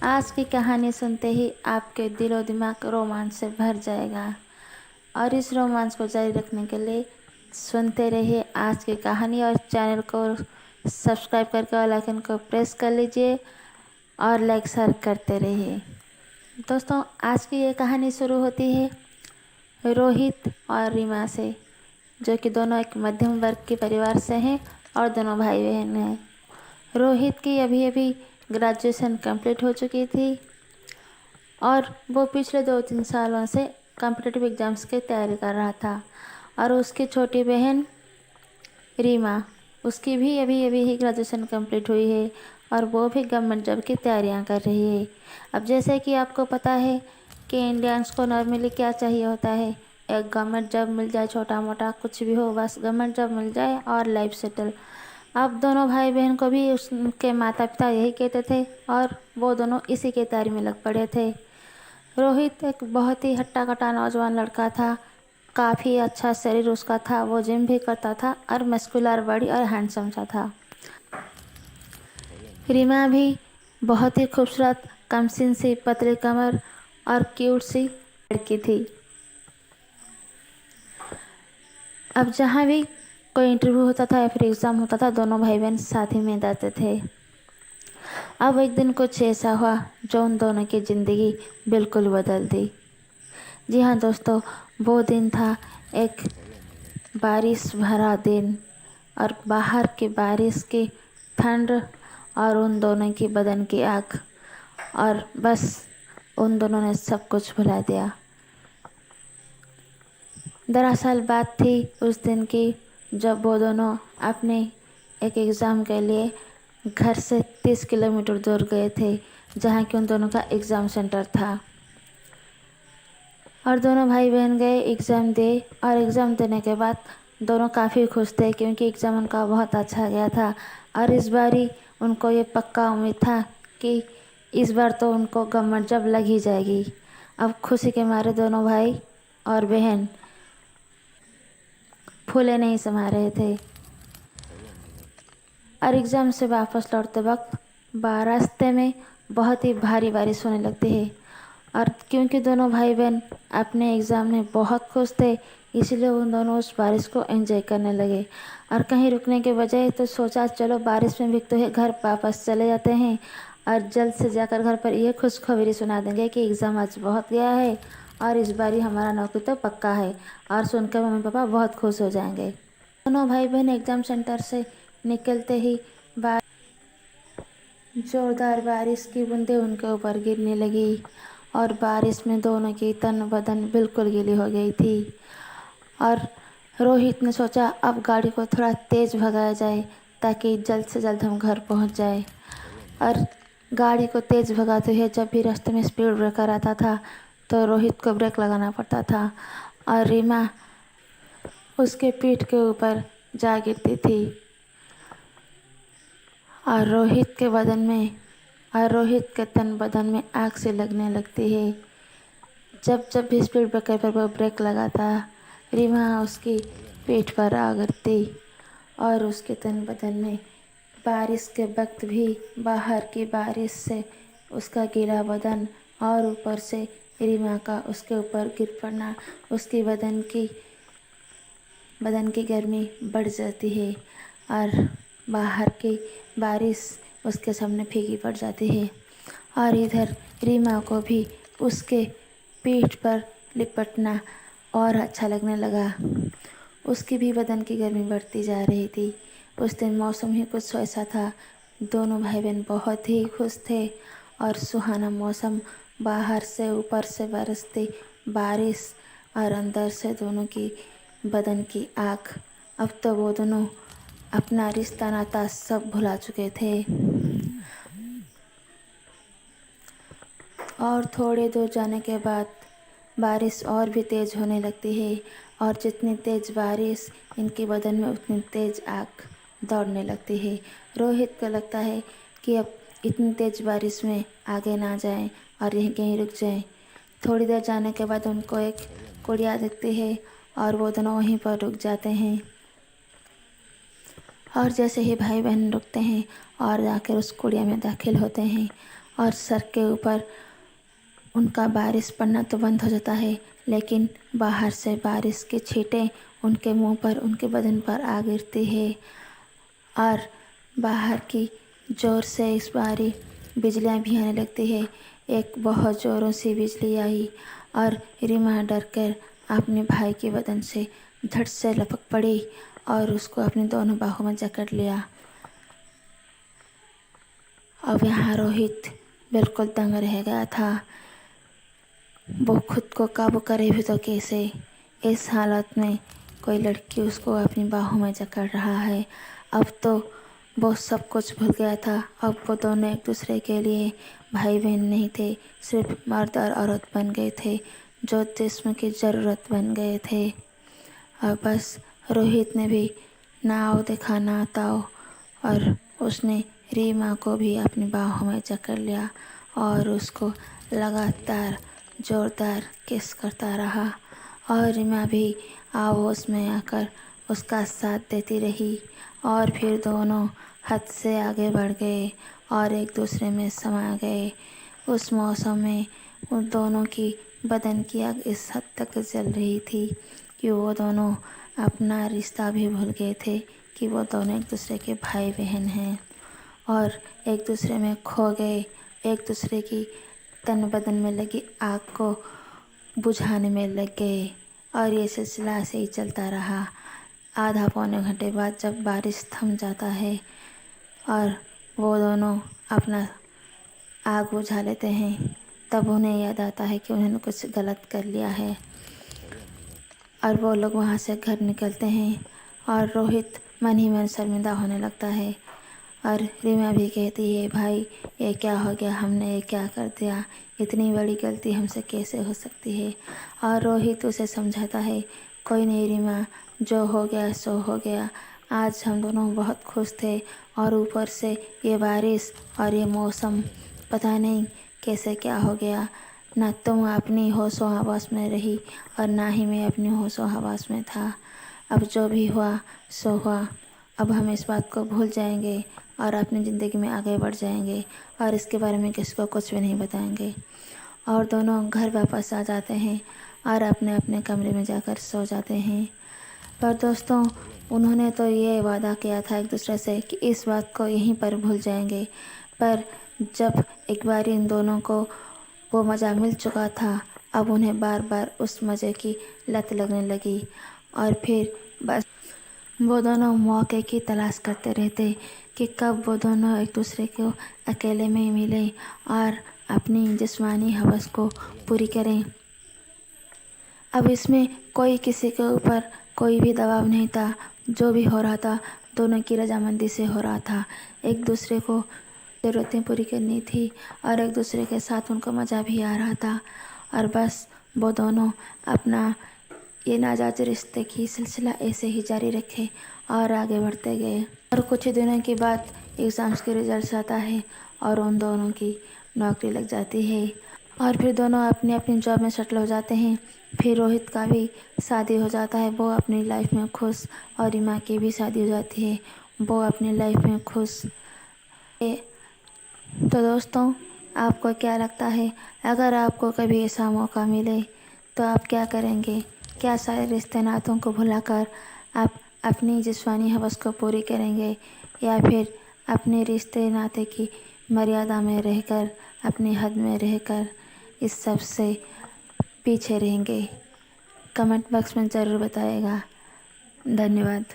आज की कहानी सुनते ही आपके दिलो दिमाग रोमांच से भर जाएगा और इस रोमांच को जारी रखने के लिए सुनते रहिए आज की कहानी और चैनल को सब्सक्राइब करके बेल आइकन को प्रेस कर लीजिए और लाइक शेयर करते रहिए। दोस्तों, आज की ये कहानी शुरू होती है रोहित और रीमा से, जो कि दोनों एक मध्यम वर्ग के परिवार से हैं और दोनों भाई बहन हैं। रोहित की अभी अभी ग्रेजुएशन कंप्लीट हो चुकी थी और वो पिछले 2-3 सालों से कॉम्पिटिटिव एग्ज़ाम्स की तैयारी कर रहा था। और उसकी छोटी बहन रीमा, उसकी भी अभी अभी ही ग्रेजुएशन कंप्लीट हुई है और वो भी गवर्नमेंट जॉब की तैयारियां कर रही है। अब जैसे कि आपको पता है कि इंडियंस को नॉर्मली क्या चाहिए होता है, एक गवर्नमेंट जॉब मिल जाए, छोटा मोटा कुछ भी हो, बस गवर्नमेंट जॉब मिल जाए और लाइफ सेटल। अब दोनों भाई बहन को भी उसके माता पिता यही कहते थे और वो दोनों इसी की तैयारी में लग पड़े थे। रोहित एक बहुत ही हट्टा कट्टा नौजवान लड़का था, काफ़ी अच्छा शरीर उसका था, वो जिम भी करता था और मस्कुलर बॉडी और हैंडसम सा था। रीमा भी बहुत ही खूबसूरत, कमसिन सी, पतली कमर और क्यूट सी लड़की थी। अब जहाँ भी कोई इंटरव्यू होता था या फिर एग्ज़ाम होता था, दोनों भाई बहन साथ ही में जाते थे। अब एक दिन कुछ ऐसा हुआ जो उन दोनों की ज़िंदगी बिल्कुल बदल दी। जी हाँ दोस्तों, वो दिन था एक बारिश भरा दिन और बाहर की बारिश की ठंड और उन दोनों की बदन की आग, और बस उन दोनों ने सब कुछ भुला दिया। दरअसल बात थी उस दिन की जब वो दोनों अपने एक एग्ज़ाम के लिए घर से 30 किलोमीटर दूर गए थे, जहाँ कि उन दोनों का एग्ज़ाम सेंटर था। और दोनों भाई बहन गए, एग्ज़ाम दिए और एग्ज़ाम देने के बाद दोनों काफ़ी खुश थे क्योंकि एग्ज़ाम उनका बहुत अच्छा गया था। और इस बारी उनको ये पक्का उम्मीद था कि इस बार तो उनको गवर्नमेंट जॉब लग ही जाएगी। अब खुशी के मारे दोनों भाई और बहन फूले नहीं समा रहे थे। और एग्ज़ाम से वापस लौटते वक्त रास्ते में बहुत ही भारी बारिश होने लगती है। और क्योंकि दोनों भाई बहन अपने एग्ज़ाम में बहुत खुश थे, इसलिए उन दोनों उस बारिश को एंजॉय करने लगे। और कहीं रुकने के बजाय तो सोचा चलो बारिश में भीगते हुए घर वापस चले जाते हैं और जल्द से जाकर घर पर ये खुशखबरी सुना देंगे कि एग्ज़ाम आज बहुत गया है और इस बारी हमारा नौकरी तो पक्का है। और सुनकर मम्मी पापा बहुत खुश हो जाएंगे। दोनों भाई बहन एग्ज़ाम सेंटर से निकलते ही जोरदार बारिश की बूंदें उनके ऊपर गिरने लगी और बारिश में दोनों की तन बदन बिल्कुल गीली हो गई थी। और रोहित ने सोचा अब गाड़ी को थोड़ा तेज़ भगाया जाए ताकि जल्द से जल्द हम घर पहुंच जाए। और गाड़ी को तेज़ भगाते हुए जब भी रास्ते में स्पीड ब्रेकर आता था तो रोहित को ब्रेक लगाना पड़ता था और रीमा उसके पीठ के ऊपर जा गिरती थी। और रोहित के तन बदन में आग से लगने लगती है। जब भी स्पीड ब्रेकर पर वो ब्रेक लगाता, रीमा उसकी पीठ पर आ गिरती और उसके तन बदन में बारिश के वक्त भी बाहर की बारिश से उसका गीला बदन और ऊपर से रीमा का उसके ऊपर गिर पड़ना, उसकी बदन की गर्मी बढ़ जाती है और बाहर की बारिश उसके सामने फीकी पड़ जाती है। और इधर रीमा को भी उसके पीठ पर लिपटना और अच्छा लगने लगा। उसकी भी बदन की गर्मी बढ़ती जा रही थी। उस दिन मौसम ही कुछ ऐसा था, दोनों भाई बहन बहुत ही खुश थे और सुहाना मौसम, बाहर से ऊपर से बरसती बारिश और अंदर से दोनों की बदन की आग। अब तो वो दोनों अपना रिश्ता नाता सब भुला चुके थे। और थोड़े दूर जाने के बाद बारिश और भी तेज़ होने लगती है और जितनी तेज़ बारिश, इनके बदन में उतनी तेज़ आग दौड़ने लगती है। रोहित को लगता है कि अब इतनी तेज़ बारिश में आगे ना जाएं और यहीं कहीं रुक जाएं। थोड़ी देर जाने के बाद उनको एक कुड़िया दिखती है और वो दोनों वहीं पर रुक जाते हैं। और जैसे ही भाई बहन रुकते हैं और जाकर उस कुड़िया में दाखिल होते हैं और सर के ऊपर उनका बारिश पड़ना तो बंद हो जाता है, लेकिन बाहर से बारिश के छींटे उनके मुंह पर, उनके बदन पर आ गिरती है। और बाहर की ज़ोर से इस बारी बिजलियाँ भी आने लगती है। एक बहुत ज़ोरों से बिजली आई और रीमा डर कर अपने भाई के बदन से झट से लपक पड़ी और उसको अपनी दोनों बाहों में जकड़ लिया। अब यहाँ रोहित बिल्कुल दंग रह गया था। वो खुद को काबू करे भी तो कैसे। इस हालत में कोई लड़की उसको अपनी बाहों में जकड़ रहा है। अब तो वो सब कुछ भूल गया था। अब वो दोनों एक दूसरे के लिए भाई बहन नहीं थे, सिर्फ मर्द और औरत बन गए थे, जो जिस्म की ज़रूरत बन गए थे। और बस रोहित ने भी ना आओ देखा ना ताओ, और उसने रीमा को भी अपनी बाहों में जकड़ लिया और उसको लगातार ज़ोरदार किस करता रहा। और रीमा भी आहोश में आकर उसका साथ देती रही। और फिर दोनों हद से आगे बढ़ गए और एक दूसरे में समा गए। उस मौसम में उन दोनों की बदन की आग इस हद तक जल रही थी कि वो दोनों अपना रिश्ता भी भूल गए थे कि वो दोनों एक दूसरे के भाई बहन हैं, और एक दूसरे में खो गए। एक दूसरे की तन बदन में लगी आग को बुझाने में लग गए। और ये सिलसिला ऐसे ही चलता रहा। आधा पौने घंटे बाद जब बारिश थम जाता है और वो दोनों अपना आग बुझा लेते हैं, तब उन्हें याद आता है कि उन्होंने कुछ गलत कर लिया है। और वो लोग वहाँ से घर निकलते हैं और रोहित मन ही मन शर्मिंदा होने लगता है। और रीमा भी कहती है, भाई ये क्या हो गया, हमने ये क्या कर दिया, इतनी बड़ी गलती हमसे कैसे हो सकती है। और रोहित उसे समझाता है, कोई नहीं रीमा, जो हो गया सो हो गया। आज हम दोनों बहुत खुश थे और ऊपर से ये बारिश और ये मौसम, पता नहीं कैसे क्या हो गया। ना तुम अपनी होशो हवास में रही और ना ही मैं अपनी होशो हवास में था। अब जो भी हुआ सो हुआ। अब हम इस बात को भूल जाएंगे और अपनी ज़िंदगी में आगे बढ़ जाएंगे और इसके बारे में किसी को कुछ भी नहीं बताएंगे। और दोनों घर वापस आ जाते हैं और अपने अपने कमरे में जाकर सो जाते हैं। पर दोस्तों, उन्होंने तो ये वादा किया था एक दूसरे से कि इस बात को यहीं पर भूल जाएंगे। पर जब एक बार इन दोनों को वो मज़ा मिल चुका था, अब उन्हें बार बार उस मज़े की लत लगने लगी। और फिर बस वो दोनों मौके की तलाश करते रहते कि कब वो दोनों एक दूसरे को अकेले में मिले और अपनी जिस्मानी हवस को पूरी करें। अब इसमें कोई किसी के ऊपर कोई भी दबाव नहीं था। जो भी हो रहा था दोनों की रजामंदी से हो रहा था। एक दूसरे को ज़रूरतें पूरी करनी थी और एक दूसरे के साथ उनको मज़ा भी आ रहा था। और बस वो दोनों अपना ये नाजायज़ रिश्ते की सिलसिला ऐसे ही जारी रखे और आगे बढ़ते गए। और कुछ ही दिनों के बाद एग्ज़ाम्स के रिजल्ट्स आता है और उन दोनों की नौकरी लग जाती है और फिर दोनों अपनी अपनी जॉब में सेटल हो जाते हैं। फिर रोहित का भी शादी हो जाता है, वो अपनी लाइफ में खुश, और रीमा की भी शादी हो जाती है, वो अपनी लाइफ में खुश। तो दोस्तों, आपको क्या लगता है, अगर आपको कभी ऐसा मौका मिले तो आप क्या करेंगे? क्या सारे रिश्ते नातों को भुलाकर आप अपनी जिस्मानी हवस को पूरी करेंगे, या फिर अपने रिश्ते नाते की मर्यादा में रहकर, अपनी हद में रहकर इस सब से पीछे रहेंगे? कमेंट बॉक्स में ज़रूर बताइएगा। धन्यवाद।